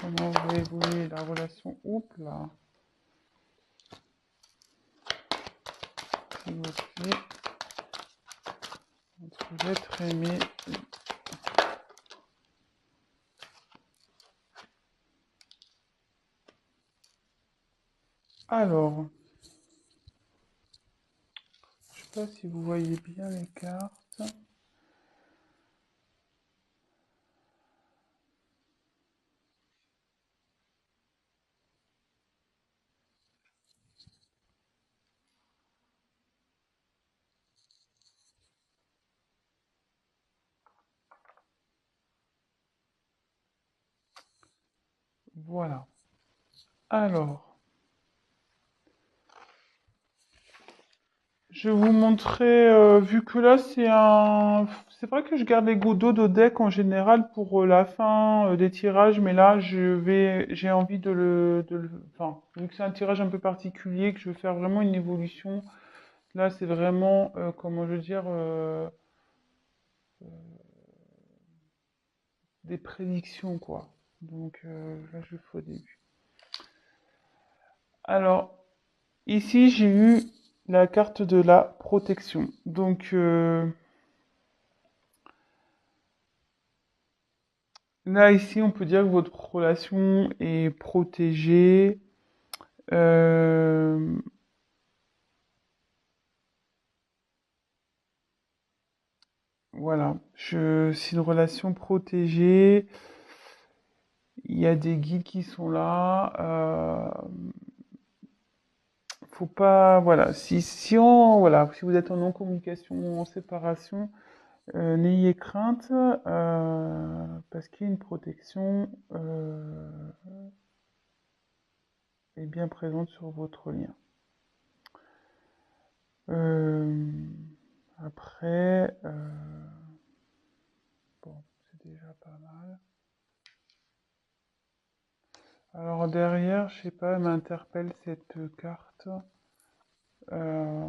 comment va évoluer la relation. Oups là. S'il vous plaît. Entre l'être aimé. Alors, je sais pas si vous voyez bien les cartes. Voilà. Alors, je vais vous montrer, vu que là c'est vrai que je garde les dos de deck en général pour la fin des tirages, mais là j'ai envie enfin, vu que c'est un tirage un peu particulier, que je veux faire vraiment une évolution. Là, c'est vraiment, comment je veux dire, des prédictions, quoi. Donc là, je fais au début. Alors, ici, j'ai eu la carte de la protection. Donc, là, ici, on peut dire que votre relation est protégée. Euh, voilà, c'est une relation protégée. Il y a des guides qui sont là. Faut pas, voilà, voilà, si vous êtes en non-communication ou en séparation, n'ayez crainte parce qu'il y a une protection est bien présente sur votre lien. Euh, après, bon, c'est déjà pas mal. Alors derrière, je sais pas, elle m'interpelle cette carte. Euh,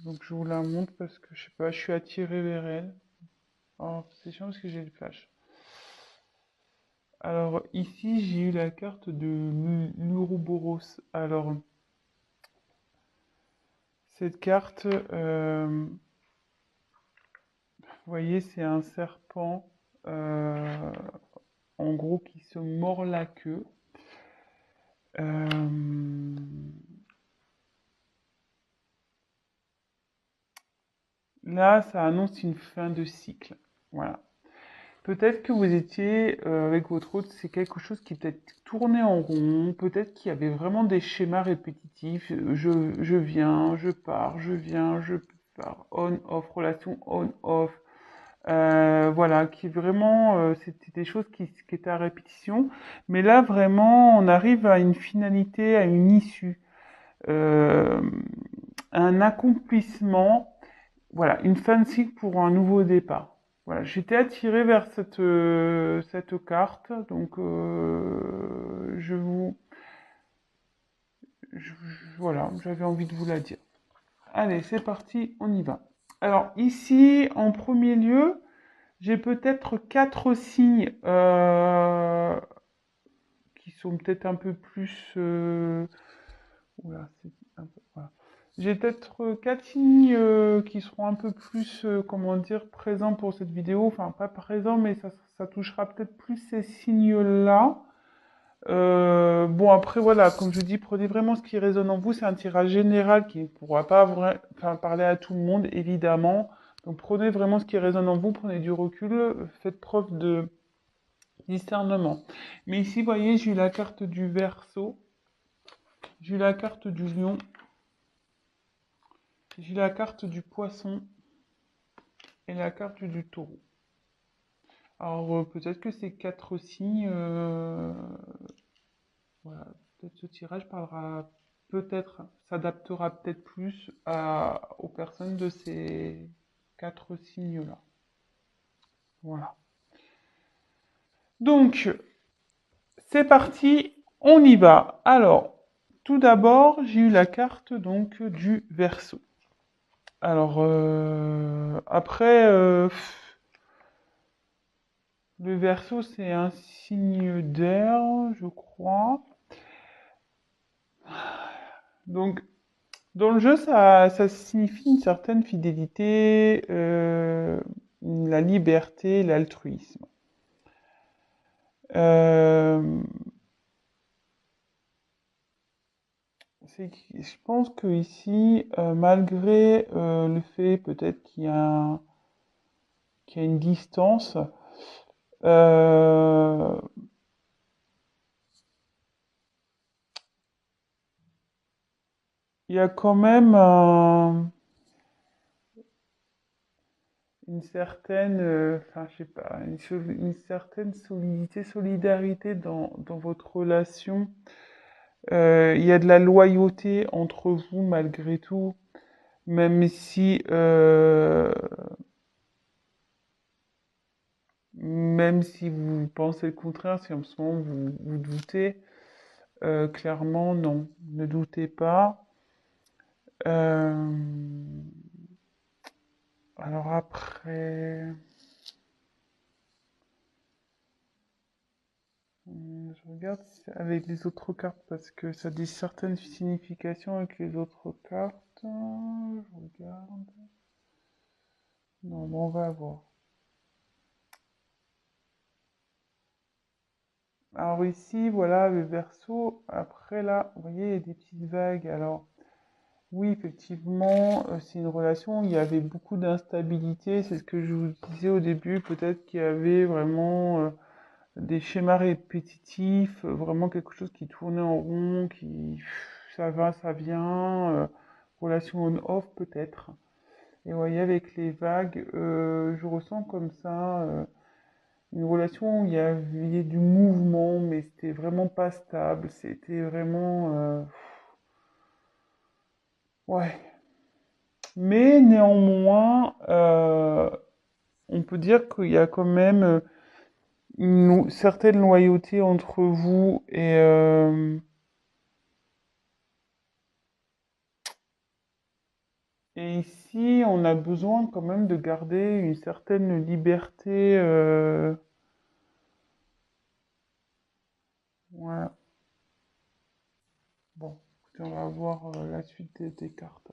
donc je vous la montre parce que je sais pas, je suis attiré vers elle. Oh, c'est chiant parce que j'ai le flash. Alors ici, j'ai eu la carte de l'Ouroboros. Alors cette carte, vous voyez, c'est un serpent, euh, en gros, qui se mord la queue. Euh, Là, ça annonce une fin de cycle. Voilà. Peut-être que vous étiez avec votre hôte, c'est quelque chose qui peut-être tournait en rond, peut-être qu'il y avait vraiment des schémas répétitifs. Je viens, je pars, je viens, je pars, on-off, relation on-off. Voilà, qui vraiment, c'était des choses qui étaient à répétition. Mais là, vraiment, on arrive à une finalité, à une issue, euh, un accomplissement, voilà, une fin de cycle pour un nouveau départ. Voilà, j'étais attirée vers cette carte, donc voilà, j'avais envie de vous la dire. Allez, c'est parti, on y va. Alors ici, en premier lieu, j'ai peut-être quatre signes qui sont peut-être un peu plus. Oula, c'est un peu. Voilà. J'ai peut-être quatre signes qui seront un peu plus, comment dire, présents pour cette vidéo. Enfin, pas présents, mais ça touchera peut-être plus ces signes-là. Bon, après, voilà, comme je dis, prenez vraiment ce qui résonne en vous. C'est un tirage général qui ne pourra pas enfin, parler à tout le monde, évidemment. Donc, prenez vraiment ce qui résonne en vous, prenez du recul, faites preuve de discernement. Mais ici, vous voyez, j'ai eu la carte du Verseau, j'ai eu la carte du Lion, j'ai eu la carte du Poisson et la carte du Taureau. Alors, peut-être que ces quatre signes, voilà, peut-être ce tirage parlera, peut-être, s'adaptera peut-être plus aux personnes de ces quatre signes-là. Voilà. Donc, c'est parti, on y va. Alors, tout d'abord, j'ai eu la carte donc du Verseau. Alors, après, Le Verseau, c'est un signe d'air, je crois. Donc, dans le jeu, ça signifie une certaine fidélité, la liberté, l'altruisme. Euh, je pense que ici, malgré le fait peut-être qu'il y a une distance, euh, il y a quand même une certaine, enfin, je sais pas, une certaine solidité, solidarité dans votre relation. Il y a de la loyauté entre vous malgré tout, même si, même si vous pensez le contraire, si en ce moment vous doutez, clairement non, ne doutez pas. Euh, alors après, je regarde avec les autres cartes parce que ça a des certaines significations avec les autres cartes. Je regarde. Non, bon, on va voir. Alors ici, voilà, le Verseau. Après là, vous voyez, il y a des petites vagues. Alors oui, effectivement, c'est une relation où il y avait beaucoup d'instabilité. C'est ce que je vous disais au début. Peut-être qu'il y avait vraiment des schémas répétitifs, vraiment quelque chose qui tournait en rond, ça va, ça vient. Relation on-off peut-être. Et vous voyez, avec les vagues, je ressens comme ça. Une relation où il y avait du mouvement, mais c'était vraiment pas stable. C'était vraiment. Ouais. Mais néanmoins, on peut dire qu'il y a quand même une certaine loyauté entre vous et ici, on a besoin quand même de garder une certaine liberté. Voilà. Bon, écoutez, on va voir la suite des cartes.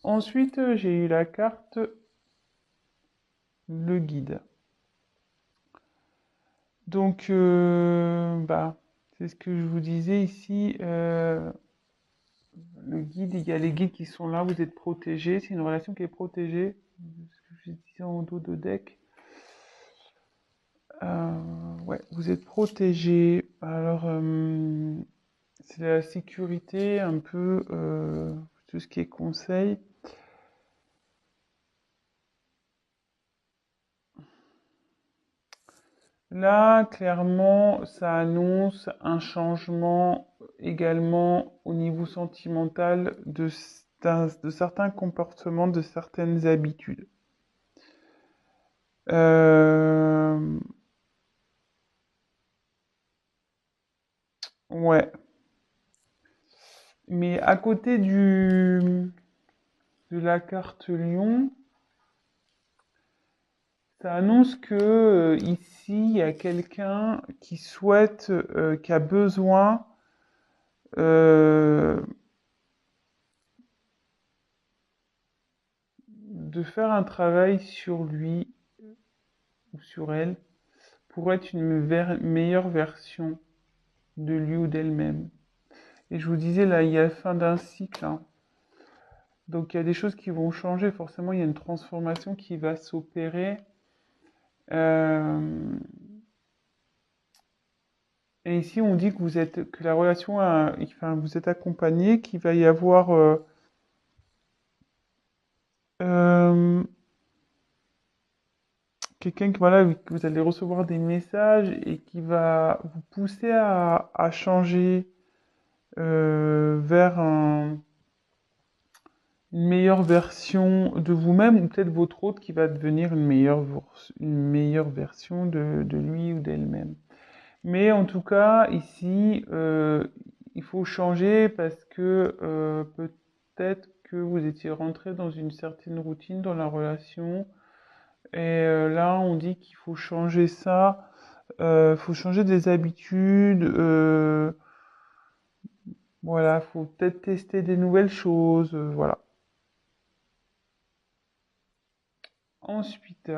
Ensuite, j'ai eu la carte le guide. Donc, bah, c'est ce que je vous disais ici. Le guide, il y a les guides qui sont là, vous êtes protégés. C'est une relation qui est protégée. Ce que je disais en dos de deck. Ouais, vous êtes protégés. Alors, c'est la sécurité, un peu tout ce qui est conseil. Là, clairement, ça annonce un changement également au niveau sentimental de certains comportements, de certaines habitudes. Euh, ouais. Mais à côté de la carte Lion, ça annonce que ici, il y a quelqu'un qui souhaite, qui a besoin euh, de faire un travail sur lui ou sur elle pour être une meilleure version de lui ou d'elle-même. Et je vous disais, là, il y a la fin d'un cycle, hein. Donc il y a des choses qui vont changer, forcément, il y a une transformation qui va s'opérer. Euh, Et ici, on dit que que la relation, enfin, vous êtes accompagné, qu'il va y avoir euh, quelqu'un que, voilà, que vous allez recevoir des messages et qui va vous pousser à changer vers une meilleure version de vous-même ou peut-être votre autre qui va devenir une meilleure version de lui ou d'elle-même. Mais en tout cas, ici, il faut changer parce que peut-être que vous étiez rentré dans une certaine routine dans la relation Et là, on dit qu'il faut changer ça, faut changer des habitudes, voilà, faut peut-être tester des nouvelles choses, voilà. Ensuite,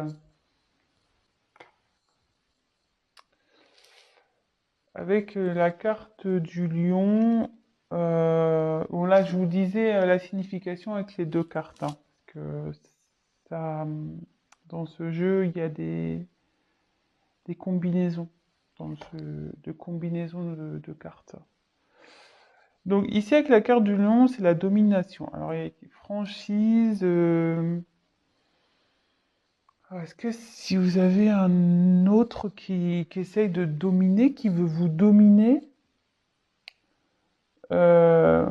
avec la carte du lion, bon là, je vous disais la signification avec les deux cartes, hein, parce que ça, dans ce jeu, il y a des combinaisons, de combinaisons de cartes. Donc ici avec la carte du lion, c'est la domination. Alors il y a écrit franchise. Est-ce que si vous avez un autre qui essaye de dominer, qui veut vous dominer, euh,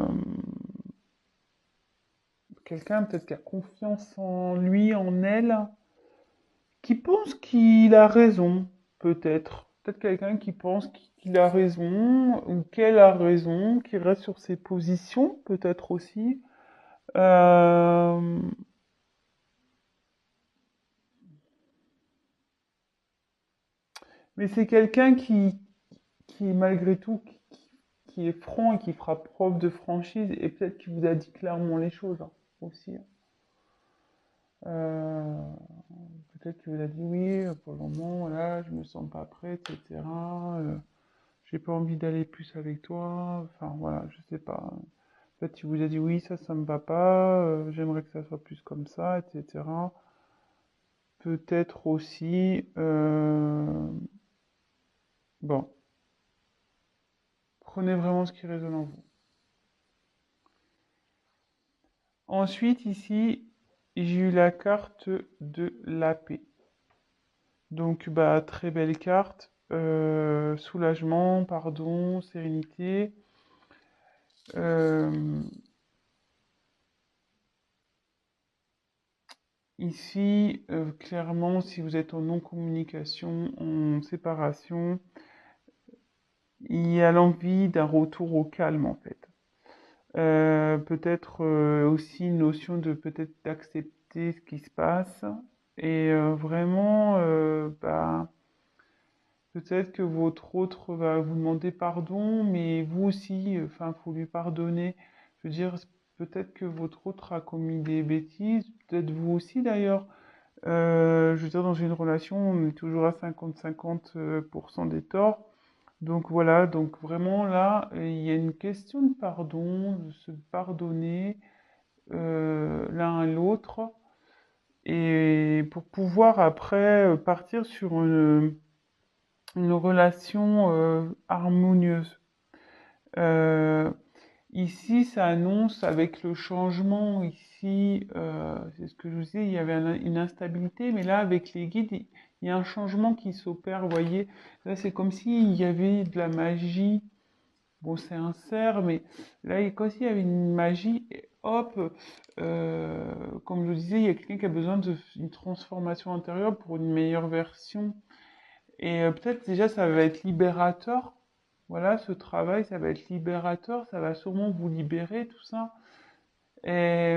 quelqu'un peut-être qui a confiance en lui, en elle, qui pense qu'il a raison, peut-être. Peut-être quelqu'un qui pense qu'il a raison ou qu'elle a raison, qui reste sur ses positions, peut-être aussi. Euh, mais c'est quelqu'un qui malgré tout, qui est franc et qui fera preuve de franchise et peut-être qui vous a dit clairement les choses hein, aussi. Euh, peut-être qu'il vous a dit oui, pour le moment, voilà, je me sens pas prêt, etc. J'ai pas envie d'aller plus avec toi. Enfin voilà, je sais pas. Peut-être qu'il vous a dit oui, ça me va pas, j'aimerais que ça soit plus comme ça, etc. Peut-être aussi, bon, prenez vraiment ce qui résonne en vous. Ensuite, ici, j'ai eu la carte de la paix. Donc, bah, très belle carte. Soulagement, pardon, sérénité. Euh, ici, clairement, si vous êtes en non-communication, en séparation, il y a l'envie d'un retour au calme, en fait. Peut-être aussi une notion de peut-être d'accepter ce qui se passe et vraiment, bah, peut-être que votre autre va vous demander pardon, mais vous aussi, enfin, faut lui pardonner. Je veux dire, peut-être que votre autre a commis des bêtises, peut-être vous aussi d'ailleurs. Je veux dire, dans une relation, on est toujours à 50-50 des torts. Donc voilà, donc vraiment là, il y a une question de pardon, de se pardonner l'un à l'autre, et pour pouvoir après partir sur une relation harmonieuse. Euh, Ici, ça annonce avec le changement, ici, c'est ce que je vous disais, il y avait une instabilité, mais là, avec les guides, il y a un changement qui s'opère, vous voyez. Là, c'est comme s'il y avait de la magie. Bon, c'est un cerf, mais là, comme s'il y avait une magie, et hop, comme je vous disais, il y a quelqu'un qui a besoin d'une transformation intérieure pour une meilleure version. Et peut-être déjà, ça va être libérateur. Voilà, ce travail, ça va être libérateur, ça va sûrement vous libérer, tout ça. Et,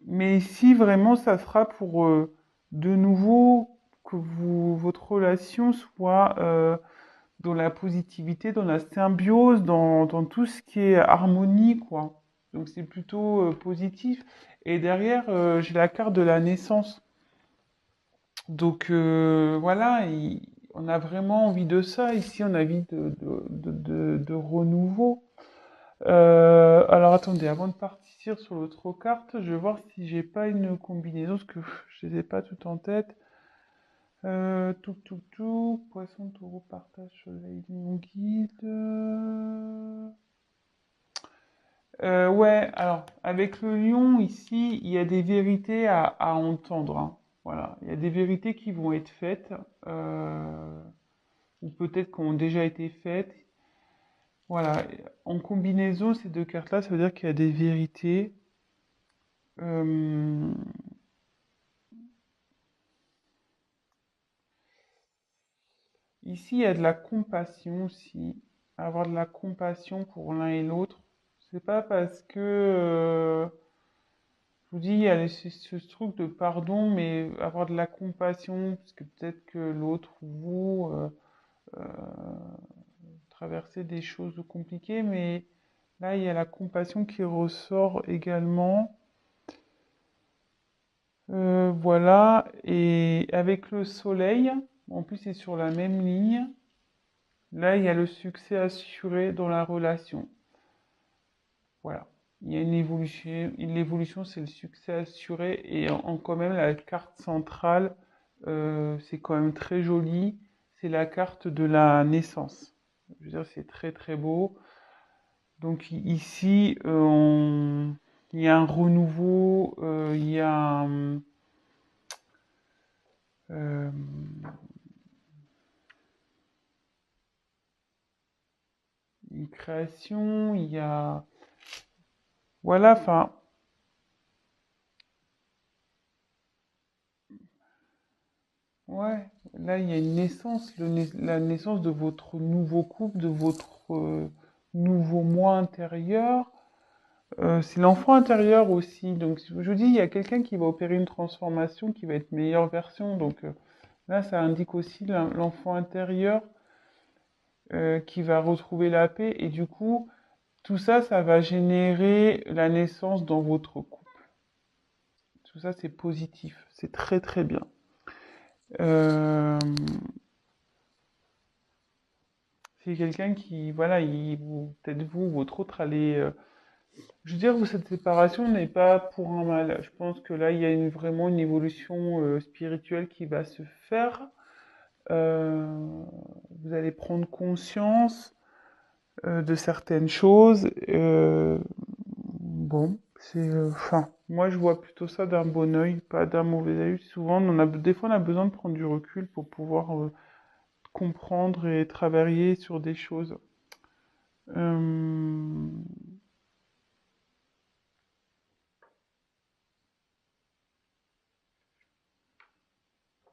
mais ici, vraiment, ça sera pour de nouveau que votre relation soit dans la positivité, dans la symbiose, dans tout ce qui est harmonie, quoi. Donc c'est plutôt positif. Et derrière, j'ai la carte de la naissance. Donc voilà, on a vraiment envie de ça. Ici, on a envie de renouveau. Alors attendez, avant de partir sur l'autre carte, je vais voir si j'ai pas une combinaison, parce que je les ai pas toutes en tête. Poisson, taureau, partage, soleil, mon guide. Ouais, alors, avec le lion, ici, il y a des vérités à entendre, hein. Voilà, il y a des vérités qui vont être faites, ou peut-être qui ont déjà été faites. Voilà, en combinaison, ces deux cartes-là, ça veut dire qu'il y a des vérités. Euh, Ici, il y a de la compassion aussi. Avoir de la compassion pour l'un et l'autre. C'est pas parce que vous dis, il y a ce truc de pardon, mais avoir de la compassion, parce que peut-être que l'autre, vous, euh, traversez des choses compliquées, mais là, il y a la compassion qui ressort également. Voilà, et avec le soleil, en plus c'est sur la même ligne, là il y a le succès assuré dans la relation. Voilà, il y a une évolution, l'évolution c'est le succès assuré, et quand même la carte centrale, c'est quand même très joli, c'est la carte de la naissance. Je veux dire, c'est très très beau. Donc ici, il y a un renouveau, il y a euh, une création, il y a... Voilà, enfin, ouais, là, il y a une naissance, la naissance de votre nouveau couple, de votre nouveau moi intérieur. C'est l'enfant intérieur aussi. Donc, je vous dis, il y a quelqu'un qui va opérer une transformation qui va être meilleure version. Donc, là, ça indique aussi l'enfant intérieur qui va retrouver la paix. Et du coup, tout ça, ça va générer la naissance dans votre couple. Tout ça, c'est positif. C'est très, très bien. Euh, c'est quelqu'un qui, voilà, peut-être vous, votre autre, allez. Je veux dire, cette séparation n'est pas pour un mal. Je pense que là, il y a vraiment une évolution spirituelle qui va se faire. Euh, vous allez prendre conscience de certaines choses. Bon, enfin, moi, je vois plutôt ça d'un bon œil, pas d'un mauvais œil. Souvent, des fois, on a besoin de prendre du recul pour pouvoir comprendre et travailler sur des choses. Euh,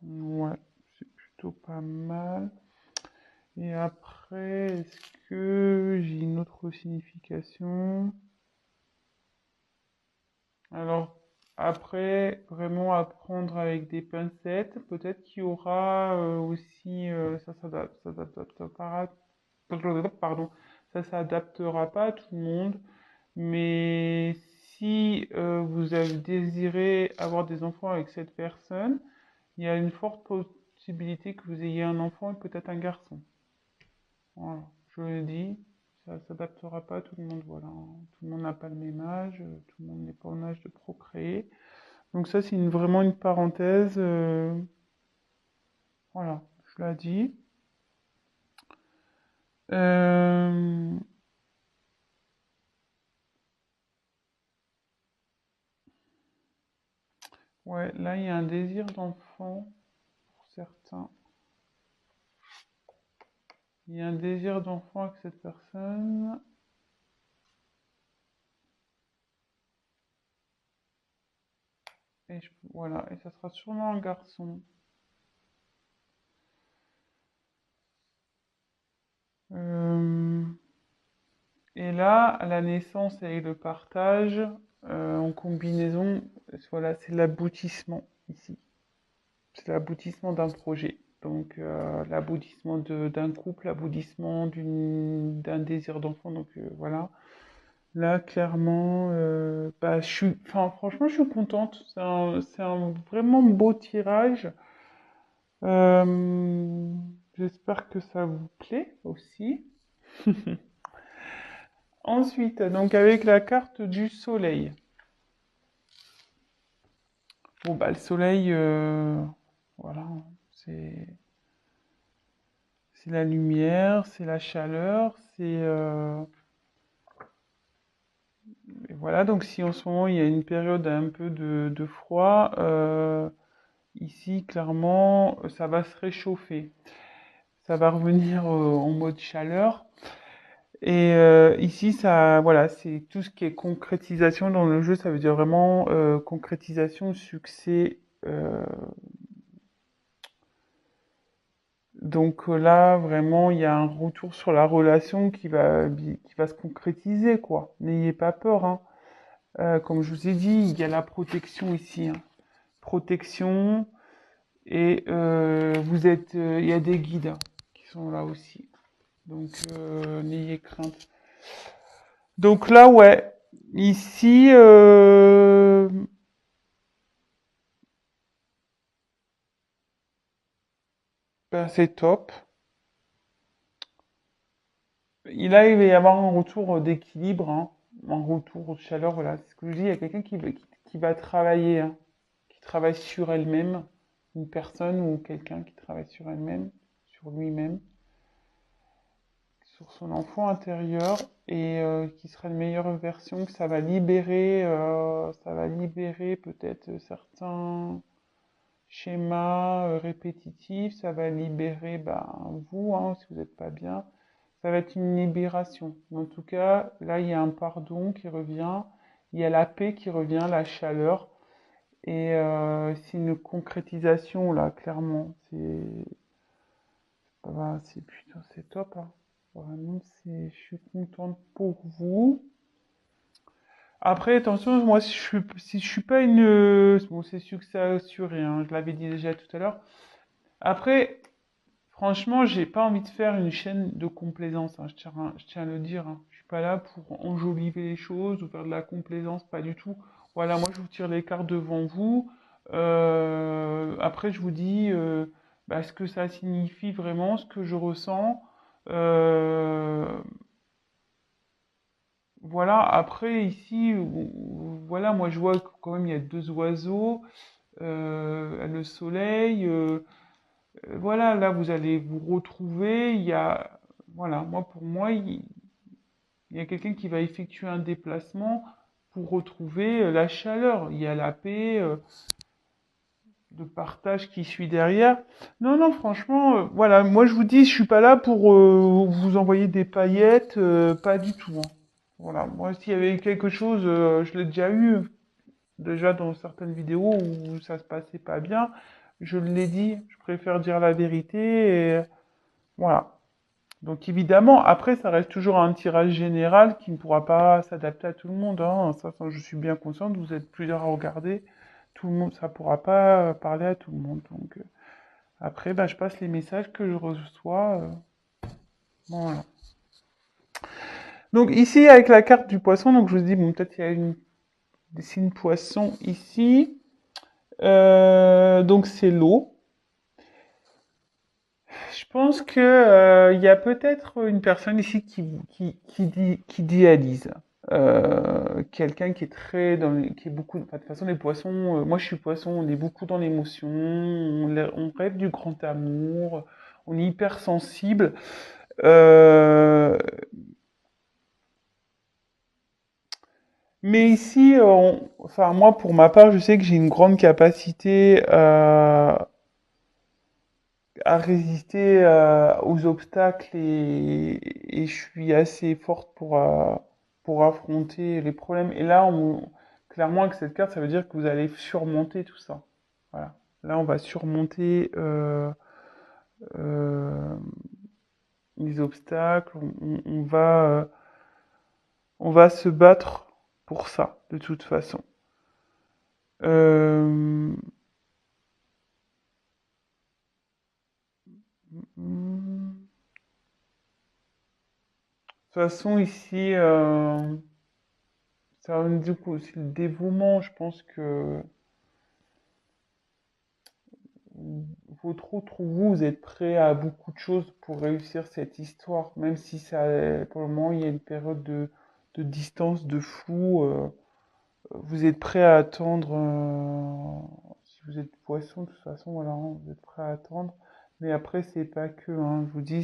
ouais, c'est plutôt pas mal. Et après, est-ce que j'ai une autre signification? Alors, après, vraiment apprendre avec des pincettes. Peut-être qu'il y aura aussi, pardon, ça s'adaptera pas à tout le monde. Mais si vous avez désiré avoir des enfants avec cette personne, il y a une forte possibilité que vous ayez un enfant et peut-être un garçon. Voilà, je le dis, ça s'adaptera pas à tout le monde, voilà. Tout le monde n'a pas le même âge, tout le monde n'est pas en âge de procréer. Donc ça, c'est vraiment une parenthèse. Voilà, je l'ai dit. Euh, ouais, là, il y a un désir d'enfant pour certains. Il y a un désir d'enfant avec cette personne. Voilà, et ça sera sûrement un garçon. Euh, et là, à la naissance et le partage, en combinaison, voilà, c'est l'aboutissement ici. C'est l'aboutissement d'un projet. Donc, l'aboutissement d'un couple, l'aboutissement d'un désir d'enfant. Donc, voilà. Là, clairement, bah, enfin, franchement, je suis contente. C'est un vraiment beau tirage. Euh, j'espère que ça vous plaît aussi. Ensuite, donc avec la carte du soleil. Bon, bah, le soleil, voilà, c'est c'est la lumière, c'est la chaleur, et voilà, donc si en ce moment il y a une période un peu de froid, ici, clairement, ça va se réchauffer. Ça va revenir en mode chaleur. Et ici, ça, voilà, c'est tout ce qui est concrétisation dans le jeu, ça veut dire vraiment concrétisation, succès. Donc là, vraiment, il y a un retour sur la relation qui va se concrétiser, quoi. N'ayez pas peur, hein. Comme je vous ai dit, il y a la protection ici, hein. Protection et il y a des guides hein, qui sont là aussi. Donc n'ayez crainte. Donc là, ouais, ici, ben, c'est top. Là, il va y avoir un retour d'équilibre, hein, un retour de chaleur. Voilà, c'est ce que je dis. Il y a quelqu'un qui va travailler, hein, qui travaille sur elle-même, une personne ou quelqu'un qui travaille sur elle-même, sur lui-même, sur son enfant intérieur et qui sera une meilleure version, que ça va libérer peut-être certains schémas répétitifs, ça va libérer ben, vous, hein, si vous n'êtes pas bien. Ça va être une libération. En tout cas, là, il y a un pardon qui revient, il y a la paix qui revient, la chaleur. Et c'est une concrétisation, là, clairement. Putain, c'est top, hein. Vraiment, je suis contente pour vous. Après, attention, moi, si je suis pas une... Bon, c'est sûr que c'est assuré, hein, je l'avais dit déjà tout à l'heure. Après, franchement, j'ai pas envie de faire une chaîne de complaisance, hein, je tiens à le dire, hein. Je suis pas là pour enjoliver les choses ou faire de la complaisance, pas du tout. Voilà, moi je vous tire les cartes devant vous. Après, je vous dis bah, ce que ça signifie vraiment, ce que je ressens. Euh, voilà, après ici, voilà, moi je vois que quand même il y a deux oiseaux, le soleil. Voilà, là vous allez vous retrouver. Voilà, moi pour moi, il y a quelqu'un qui va effectuer un déplacement pour retrouver la chaleur. Il y a la paix, de partage qui suit derrière. Non, non, franchement, voilà, moi je vous dis, je suis pas là pour vous envoyer des paillettes, pas du tout, hein. Voilà, moi s'il y avait quelque chose, je l'ai déjà eu, déjà dans certaines vidéos où ça se passait pas bien. Je l'ai dit, je préfère dire la vérité et voilà. Donc évidemment, après, ça reste toujours un tirage général qui ne pourra pas s'adapter à tout le monde, hein. Ça, je suis bien consciente, vous êtes plusieurs à regarder. Tout le monde, ça pourra pas parler à tout le monde. Donc après, bah, je passe les messages que je reçois. Voilà. Donc ici, avec la carte du poisson, donc je vous dis, bon, peut-être il y a des signes poisson ici. Donc c'est l'eau. Je pense que il y a peut-être une personne ici qui dialyse. Quelqu'un qui est très qui est beaucoup. Enfin, de toute façon, les poissons. Moi, je suis poisson. On est beaucoup dans l'émotion. On rêve du grand amour. On est hyper sensible. Euh, mais ici, enfin moi, pour ma part, je sais que j'ai une grande capacité à résister aux obstacles et je suis assez forte pour affronter les problèmes. Et là, clairement, avec cette carte, ça veut dire que vous allez surmonter tout ça. Voilà. Là, on va surmonter euh, les obstacles. On va se battre pour ça, de toute façon. Euh, de toute façon, ici, ça va me dire aussi le dévouement. Je pense que votre autre vous, vous êtes prêt à beaucoup de choses pour réussir cette histoire, même si ça, pour le moment, il y a une période de distance, de flou. Vous êtes prêt à attendre. Si vous êtes poisson, de toute façon, voilà, hein, vous êtes prêt à attendre. Mais après, c'est pas que, hein, je vous dis,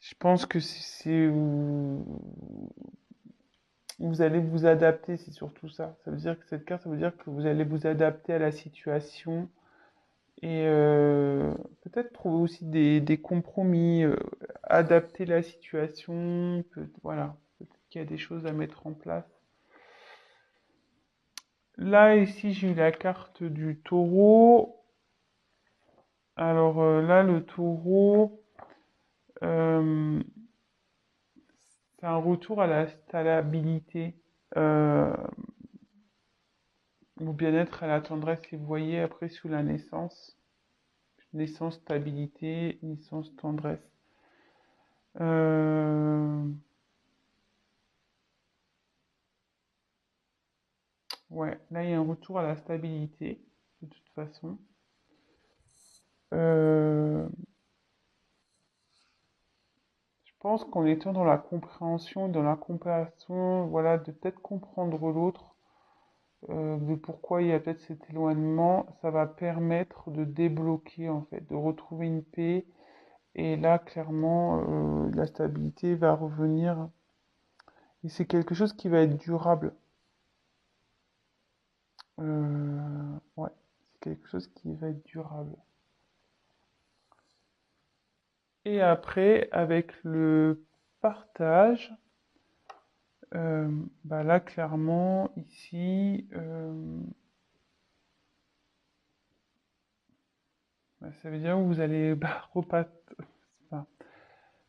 je pense que vous allez vous adapter, c'est surtout ça. Ça veut dire que cette carte, ça veut dire que vous allez vous adapter à la situation et peut-être trouver aussi des compromis, adapter la situation, voilà, peut-être qu'il y a des choses à mettre en place. Là, ici, j'ai eu la carte du taureau. Alors là, le taureau, euh, c'est un retour à la stabilité. Euh, Au bien-être et à la tendresse, et vous voyez après sous la naissance, naissance, stabilité, naissance, tendresse. Euh, ouais, là il y a un retour à la stabilité, de toute façon. Euh, je pense qu'en étant dans la compréhension, dans la compassion, voilà, de peut-être comprendre l'autre, de pourquoi il y a peut-être cet éloignement, ça va permettre de débloquer en fait, de retrouver une paix. Et là, clairement, la stabilité va revenir. Et c'est quelque chose qui va être durable. Ouais, c'est quelque chose qui va être durable. Et après, avec le partage, euh, bah là, clairement, ici, bah, ça veut dire que vous allez enfin,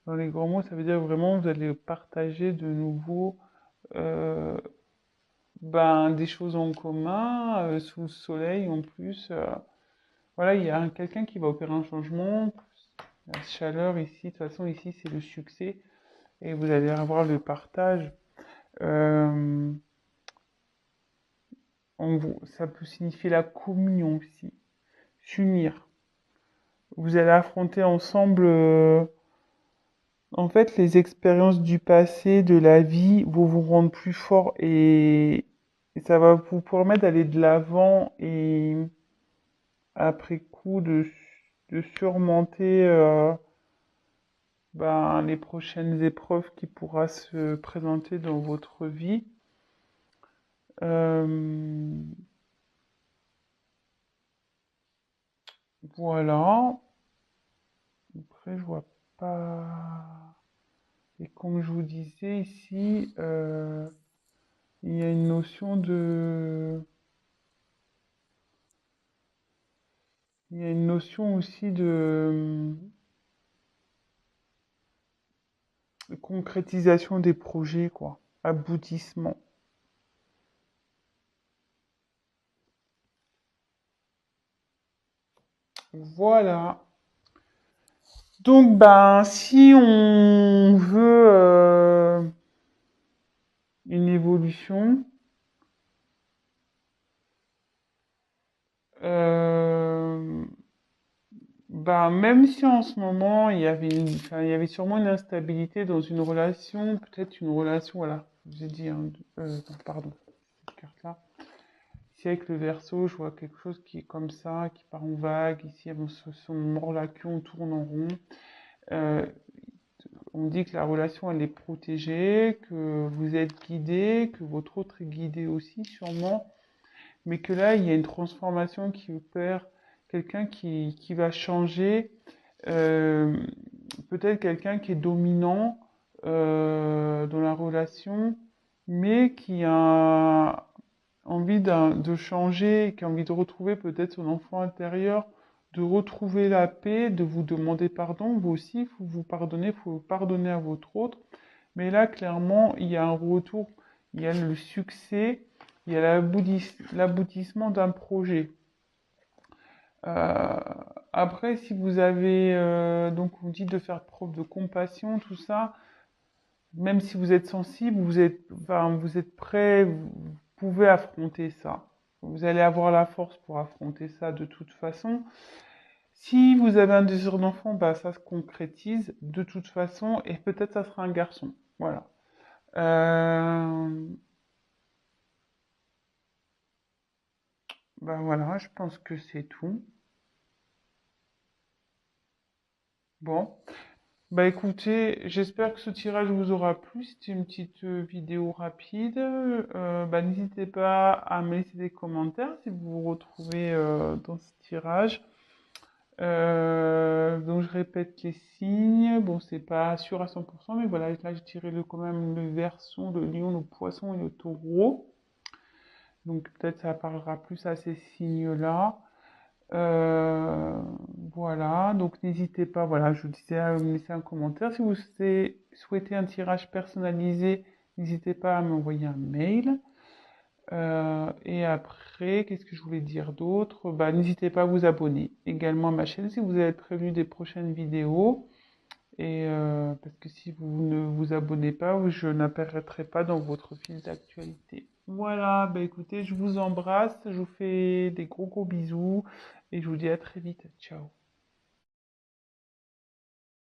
dans les grands mots, ça veut dire vraiment que vous allez partager de nouveau euh, ben, des choses en commun, sous le soleil en plus. Voilà, il y a quelqu'un qui va opérer un changement. La chaleur ici, de toute façon, ici, c'est le succès. Et vous allez avoir le partage. Euh, ça peut signifier la communion aussi. S'unir. Vous allez affronter ensemble, en fait, les expériences du passé, de la vie, vont vous rendre plus fort et ça va vous permettre d'aller de l'avant et après coup de surmonter ben, les prochaines épreuves qui pourra se présenter dans votre vie. Euh, voilà. Après, je vois pas. Et comme je vous disais ici, il y a une notion il y a une notion aussi de concrétisation des projets, quoi. Aboutissement. Voilà. Donc, ben, si on veut une évolution, euh, ben, même si en ce moment il y avait enfin, il y avait sûrement une instabilité dans une relation, peut-être une relation, voilà, je vous ai dit, hein, non, pardon, cette carte-là. Ici avec le verso, je vois quelque chose qui est comme ça, qui part en vague. Ici, avec son mort-la-queue, on tourne en rond. Euh, on dit que la relation, elle est protégée, que vous êtes guidé, que votre autre est guidé aussi, sûrement. Mais que là, il y a une transformation qui opère, quelqu'un qui va changer, euh, peut-être quelqu'un qui est dominant dans la relation, mais qui a envie de changer, qui a envie de retrouver peut-être son enfant intérieur, de retrouver la paix, de vous demander pardon. Vous aussi, il faut vous pardonner, il faut pardonner à votre autre. Mais là, clairement, il y a un retour, il y a le succès, il y a l'aboutissement d'un projet. Euh, Après, si vous avez, donc vous dites de faire preuve de compassion, tout ça, même si vous êtes sensible, enfin, vous êtes prêt, vous pouvez affronter ça. Vous allez avoir la force pour affronter ça de toute façon. Si vous avez un désir d'enfant, bah, ça se concrétise de toute façon et peut-être ça sera un garçon. Voilà. Euh, Bah voilà, je pense que c'est tout. Bon. Bah écoutez, j'espère que ce tirage vous aura plu. C'était une petite vidéo rapide. Bah, n'hésitez pas à me laisser des commentaires si vous vous retrouvez dans ce tirage. Donc je répète les signes. Bon, c'est pas sûr à 100%, mais voilà, là j'ai tiré quand même le Verseau, le Lion, le Poisson et le Taureau. Donc peut-être ça parlera plus à ces signes-là. Euh, voilà, donc n'hésitez pas, voilà, je vous disais à me laisser un commentaire. Si vous souhaitez un tirage personnalisé, n'hésitez pas à m'envoyer un mail. Et après, qu'est-ce que je voulais dire d'autre? Bah, n'hésitez pas à vous abonner également à ma chaîne si vous allez être prévenu des prochaines vidéos. Et parce que si vous ne vous abonnez pas, je n'apparaîtrai pas dans votre fil d'actualité. Voilà, bah écoutez, je vous embrasse, je vous fais des gros bisous et je vous dis à très vite. Ciao.